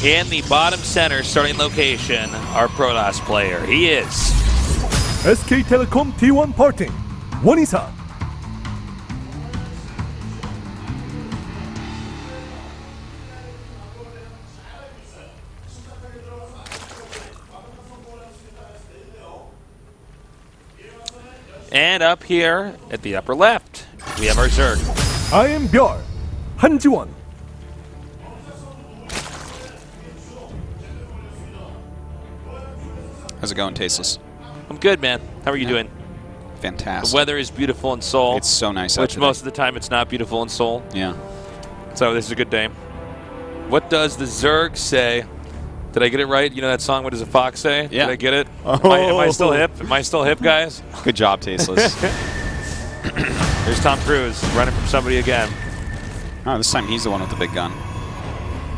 in the bottom center starting location, our Protoss player. He is SK Telecom T1 parting. 원이사. And up here at the upper left, we have our Zerg. I am ByuL. 한지원. How's it going, Tasteless? I'm good, man. How are you doing? Fantastic. The weather is beautiful in Seoul. It's so nice out Which today. most of the time it's not beautiful in Seoul. Yeah. So this is a good day. What does the Zerg say? Did I get it right? You know that song, What Does a Fox Say? Yeah. Did I get it? Oh. Am I still hip? Am I still hip, guys? Good job, Tasteless. There's Tom Cruise running from somebody again. Oh, this time he's the one with the big gun.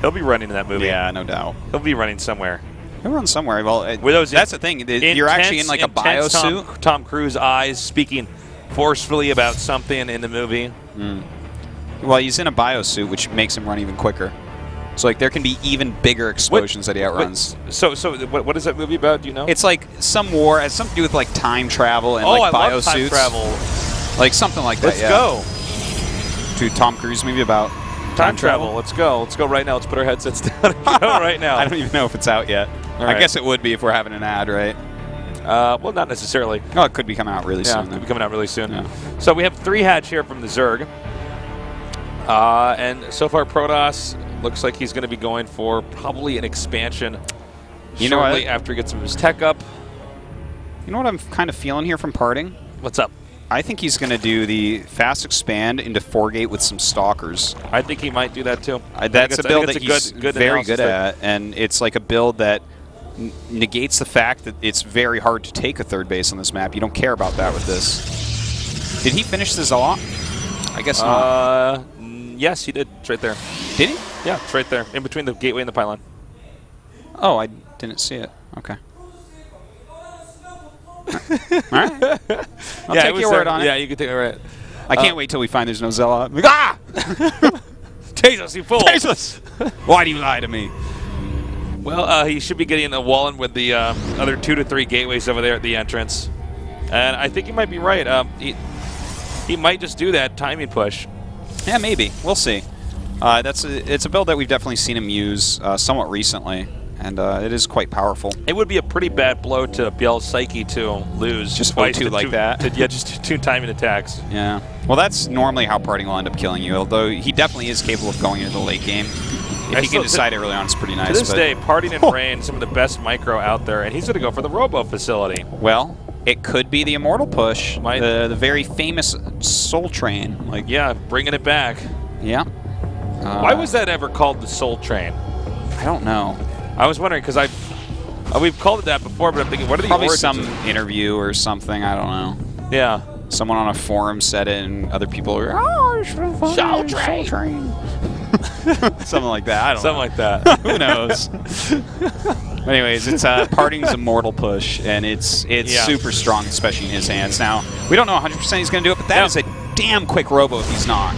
He'll be running in that movie. Yeah, no doubt. He'll be running somewhere. He'll run somewhere. Well, those that's the thing. You're actually in like a biosuit. Tom Cruise eyes speaking forcefully about something in the movie. Mm. Well, he's in a biosuit, which makes him run even quicker. So like there can be even bigger explosions that he outruns. So what is that movie about? Do you know? It's like some war. It has something to do with like time travel and like I biosuits. love time travel. Like something like Let's that. go. To Tom Cruise movie about time travel. Let's go. Let's go right now. Let's put our headsets down and go right now. I don't even know if it's out yet. Right. I guess it would be if we're having an ad, right? Well, not necessarily. Oh, it could be coming out really soon. Yeah, it could be coming out really soon. Yeah. So we have 3 hatch here from the Zerg. And so far, Protoss looks like he's going to be going for probably an expansion shortly after he gets some of his tech up. You know what I'm kind of feeling here from Parting? What's up? I think he's going to do the fast expand into 4-gate with some stalkers. I think he might do that too. That's a build that he's good very good at, and it's like a build that negates the fact that it's very hard to take a third base on this map. You don't care about that with this. Did he finish the Zala? I guess not. Yes, he did. It's right there. Did he? Yeah, it's right there, in between the gateway and the pylon. Oh, I didn't see it. Okay. All right. I'll take your word on it. Yeah, you can take it right. I can't wait till we find there's no Zella. Like, ah! Tasteless, you fool! Tasteless! Why do you lie to me? Well, he should be getting a wall in with the other 2 to 3 gateways over there at the entrance. And I think he might be right. He might just do that timing push. Yeah, maybe. We'll see. It's a build that we've definitely seen him use somewhat recently, and it is quite powerful. It would be a pretty bad blow to ByuL's psyche to lose. Just O2 like that. Yeah, just 2 timing attacks. Yeah. Well, that's normally how Parting will end up killing you, although he definitely is capable of going into the late game. If he can decide early on, it's pretty nice. To this day, Parting and Rain, some of the best micro out there, and he's going to go for the Robo facility. Well, it could be the Immortal push, the very famous Soul Train. Like, yeah, bringing it back. Yeah. Why was that ever called the Soul Train? I don't know. I was wondering because we've called it that before, but I'm thinking, what are the Probably origins some interview or something. I don't know. Yeah. Someone on a forum said it, and other people were, oh, it's Soul Train. Soul Train. Something like that. I don't know. Something like that. Who knows? But anyways, it's Parting's Immortal push, and it's super strong, especially in his hands. Now, we don't know 100% he's going to do it, but that is a damn quick robo if he's not.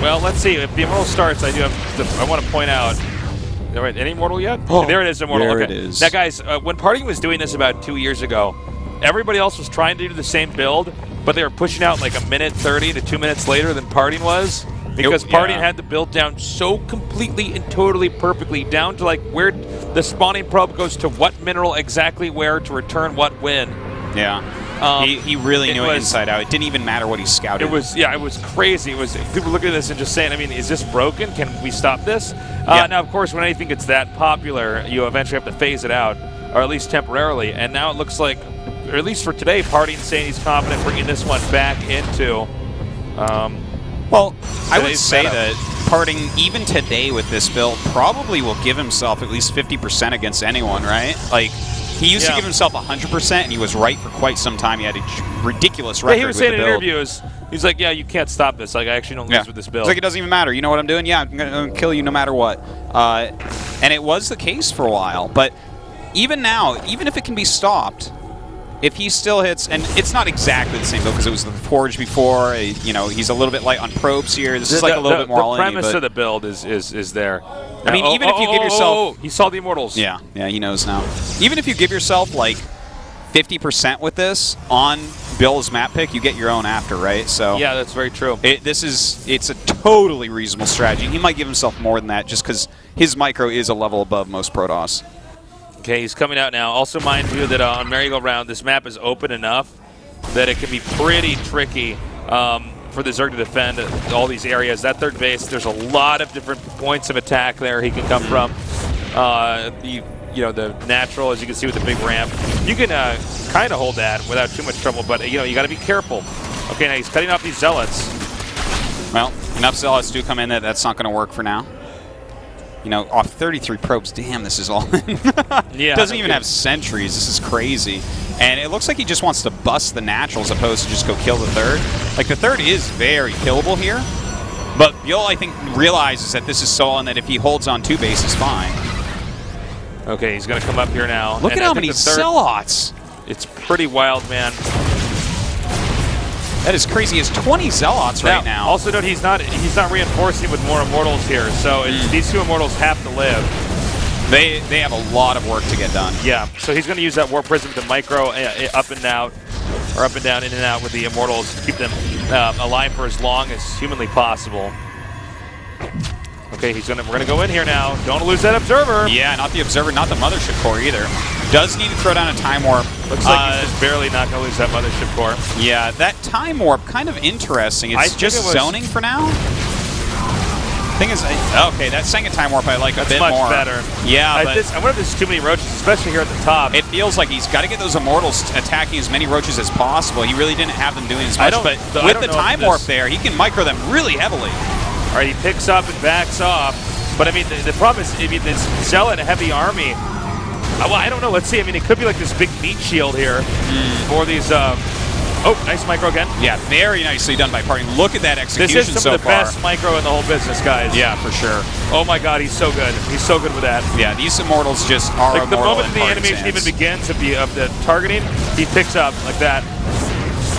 Well, let's see. If the Immortal starts, I want to point out. Any Immortal yet? Oh, there it is, Immortal. There okay. it is. Now, guys, when Parting was doing this about 2 years ago, everybody else was trying to do the same build, but they were pushing out like a minute 30 to 2 minutes later than Parting was. Because Parting had the build down so completely and totally perfectly, down to like where the spawning probe goes to what mineral exactly where to return what when. Yeah. He really knew it inside out. It didn't even matter what he scouted. It was crazy. It was people looking at this and just saying, I mean, is this broken? Can we stop this? Now, of course, when anything gets that popular, you eventually have to phase it out, or at least temporarily. And now it looks like, or at least for today, Parting's saying he's confident bringing this one back into. Well, I would say that Parting, even today with this build, probably will give himself at least 50% against anyone, right? Like, he used to give himself 100%, and he was right for quite some time. He had a ridiculous record he was saying in interviews, he's like, yeah, you can't stop this. Like, I actually don't lose with this build. It's like, it doesn't even matter. You know what I'm doing? Yeah, I'm going to kill you no matter what. And it was the case for a while. But even now, even if it can be stopped, if he still hits, and it's not exactly the same build because it was the Forge before. You know, he's a little bit light on probes here. This is like a little bit more all-in. The premise of the build is there. I mean, even if you give yourself, he saw the Immortals. Yeah, he knows now. Even if you give yourself like 50% with this on ByuL's map pick, you get your own after, right? So yeah, that's very true. It's a totally reasonable strategy. He might give himself more than that just because his micro is a level above most Protoss. Okay, he's coming out now. Also, mind you that on Merry-Go-Round, this map is open enough that it can be pretty tricky for the Zerg to defend all these areas. That third base, there's a lot of different points of attack there he can come from. You know, the natural, as you can see with the big ramp, you can kind of hold that without too much trouble, but you know, you got to be careful. Okay, now he's cutting off these Zealots. Well, enough Zealots do come in that that's not going to work for now. You know, off 33 probes, damn, this is all in. Yeah, doesn't even have sentries. This is crazy. And it looks like he just wants to bust the natural as opposed to just go kill the third. Like, the third is very killable here, but ByuL, I think, realizes that this is so on that if he holds on 2 base, he's fine. Okay, he's going to come up here now. Look at how many Zealots. It's pretty wild, man. That is crazy. He has 20 Zealots right now. Also note he's not reinforcing with more Immortals here, so these 2 Immortals have to live. They have a lot of work to get done. Yeah, so he's going to use that Warp Prism to micro up and out, or up and down, in and out with the Immortals to keep them alive for as long as humanly possible. Okay, we're gonna go in here now. Don't lose that Observer. Yeah, not the Observer, not the Mothership Core either. Does need to throw down a Time Warp. Looks like he's just barely not gonna lose that Mothership Core. Yeah, that Time Warp, kind of interesting. It's just zoning for now. Thing is, okay, that second Time Warp I like a bit more. Much better. Yeah, I wonder if there's too many roaches, especially here at the top. It feels like he's got to get those Immortals attacking as many roaches as possible. He really didn't have them doing as much, but with the Time Warp there, he can micro them really heavily. All right, he picks up and backs off. But, I mean, the problem is, I mean, this Zealot heavy army, well, I don't know. Let's see. I mean, it could be like this big meat shield here for these, oh, nice micro again. Yeah, very nicely done by Parting. Look at that execution so far. This is some of the best micro in the whole business, guys. Yeah, for sure. Oh, my God, he's so good. He's so good with that. Yeah, these Immortals just are like the moment the animation even begins of the targeting, he picks up like that.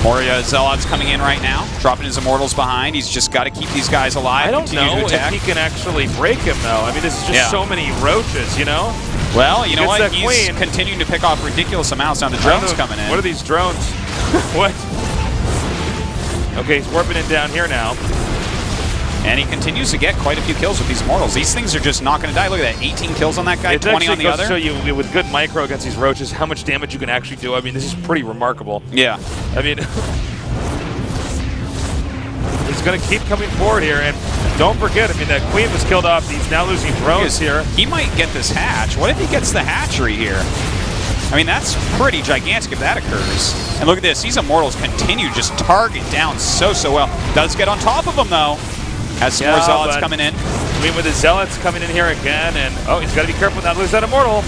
More Zealots coming in right now, dropping his Immortals behind. He's just got to keep these guys alive. I don't know if he can actually break him, though. I mean, this is just so many roaches, you know? Well, you know what? He's continuing to pick off ridiculous amounts. Now the drone's coming in. What are these drones? What? Okay, he's warping in down here now. And he continues to get quite a few kills with these Immortals. These things are just not going to die. Look at that, 18 kills on that guy, 20 on the other. It actually goes to show you, with good micro against these roaches, how much damage you can actually do. I mean, this is pretty remarkable. Yeah. I mean, he's going to keep coming forward here. And don't forget, I mean, that Queen was killed off. He's now losing drones here. He might get this hatch. What if he gets the hatchery here? I mean, that's pretty gigantic if that occurs. And look at this. These Immortals continue to just target down so well. Does get on top of him, though. Has some more Zealots coming in. I mean, with the Zealots coming in here again, and oh, he's got to be careful not to lose that Immortal.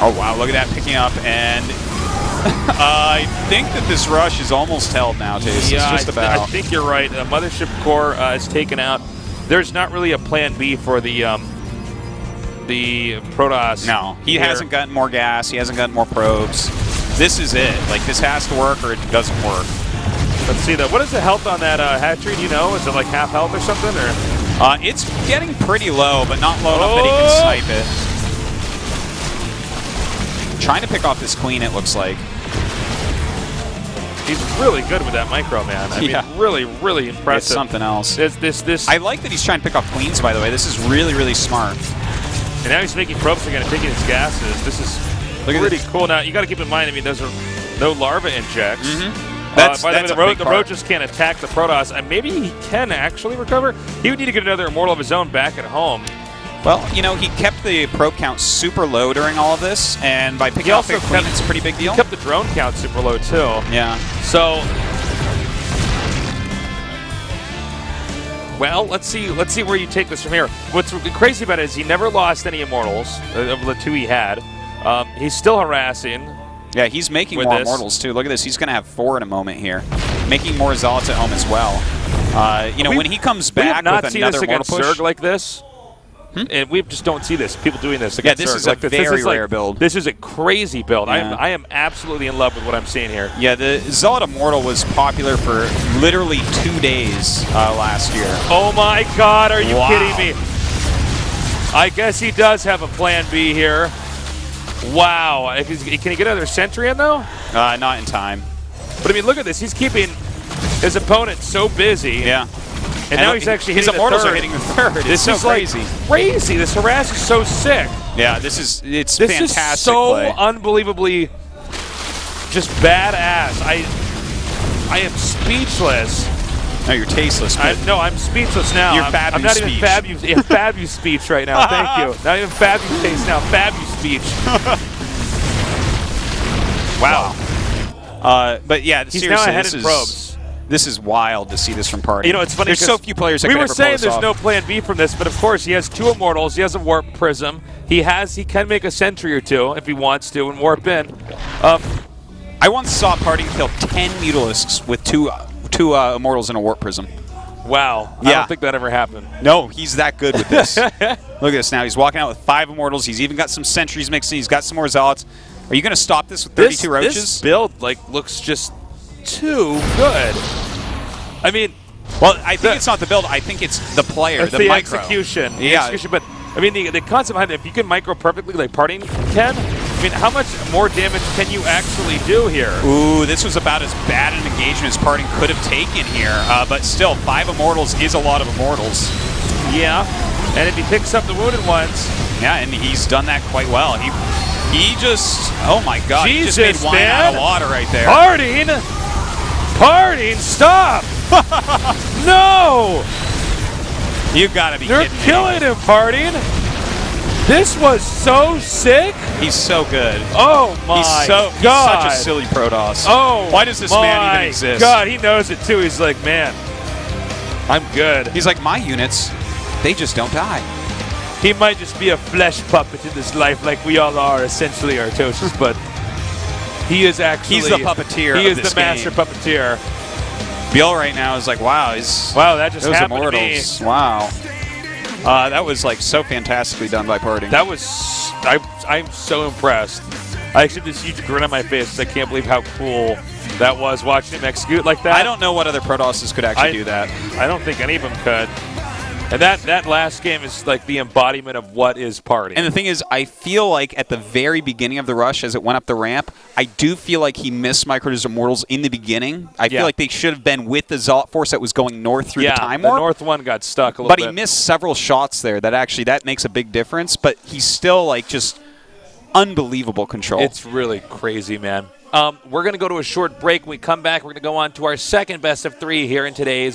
Oh, wow, look at that picking up, and I think that this rush is almost held now, Chase. Yeah, it's just about. I think you're right. The Mothership Core is taken out. There's not really a plan B for the Protoss. No, he hasn't gotten more gas. He hasn't gotten more probes. This is it. Like, this has to work or it doesn't work. Let's see though. What is the health on that hatchery? Do you know? Is it like half health or something? Or it's getting pretty low, but not low enough that he can snipe it. Trying to pick off this Queen, it looks like. He's really good with that micro, man. I mean, really, really impressive. It's something else. This. I like that he's trying to pick off Queens, by the way. This is really, really smart. And now he's making probes again and taking his gases. This is pretty cool. Now, you got to keep in mind, I mean, those are no larva injects. By the way, the roaches can't attack the Protoss, and maybe he can actually recover. He would need to get another Immortal of his own back at home. Well, you know, he kept the probe count super low during all of this, and by picking off a Queen, it's a pretty big deal. He kept the drone count super low, too. Yeah. So, well, let's see where you take this from here. What's crazy about it is he never lost any Immortals of the 2 he had. He's still harassing. Yeah, he's making more Immortals, too. Look at this. He's going to have 4 in a moment here. Making more Zealots at home as well. You know, when he comes back with another Immortal push... Zerg like this? And we just don't see this. People doing this. Yeah, this is a very rare build. This is a crazy build. Yeah. I am absolutely in love with what I'm seeing here. Yeah, the Zealot Immortal was popular for literally 2 days last year. Oh my God, are you Wow. kidding me? I guess he does have a plan B here. Wow. Can he get another sentry in, though? Not in time. But, I mean, look at this. He's keeping his opponent so busy. Yeah. And now he's actually hitting his Immortals the third. are hitting the third. This is is so crazy. Like crazy. This harass is so sick. Yeah, it's This fantastic is so play. unbelievably just badass. I am speechless. No, you're tasteless. No, I'm speechless now. You're I'm not even Fabu speech right now. Thank you. Not even Fabu face now. Fabu speech. Wow. But yeah, He's seriously, now ahead in probes. This is wild to see this from Party. You know, it's funny. There's so few players that we could were ever saying pull this there's off. no plan B from this, but of course he has 2 Immortals. He has a Warp Prism. He can make a Sentry or 2 if he wants to and warp in. I once saw Party kill 10 Mutalisks with two Immortals and a Warp Prism. Wow. Yeah. I don't think that ever happened. No, he's that good with this. Look at this now. He's walking out with 5 Immortals. He's even got some Sentries mixed in. He's got some more Zealots. Are you going to stop this with 32 Roaches? This build looks just too good. I mean, well, I think it's not the build. I think it's the player, the micro. Execution. The Yeah. execution. But, I mean, the concept behind it, if you can micro perfectly like Parting can, I mean, how much more damage can you actually do here? Ooh, this was about as bad an engagement as Parting could have taken here. But still, 5 Immortals is a lot of Immortals. Yeah. And if he picks up the wounded ones. Yeah, and he's done that quite well. He just, oh my God, Jesus, he just made wine out of water right there. Parting, stop! No! You gotta be You're kidding me. killing him, Parting. This was so sick. He's so good. Oh my God. He's such a silly Protoss. Oh, why does this man even exist? God, he knows it too. He's like, man, I'm good. He's like, my units, they just don't die. He might just be a flesh puppet in this life like we all are, essentially, Artosis, but he is actually... He's the puppeteer He of is this the master game. puppeteer. ByuL right now is like, wow, that just those happened Immortals. to me. Wow. That was like so fantastically done by Parting. That was... I'm so impressed. I actually have this huge grin on my face because I can't believe how cool that was watching him execute like that. I don't know what other Protosses could actually do that. I don't think any of them could. And that last game is like the embodiment of what is Party. And the thing is, I feel like at the very beginning of the rush, as it went up the ramp, I do feel like he missed Micro's Immortals in the beginning. I feel like they should have been with the Zealot Force that was going north through the Time Warp. The north one got stuck a little bit. But he missed several shots there that makes a big difference. But he's still like just unbelievable control. It's really crazy, man. We're going to go to a short break. When we come back, we're going to go on to our second best of 3 here in today's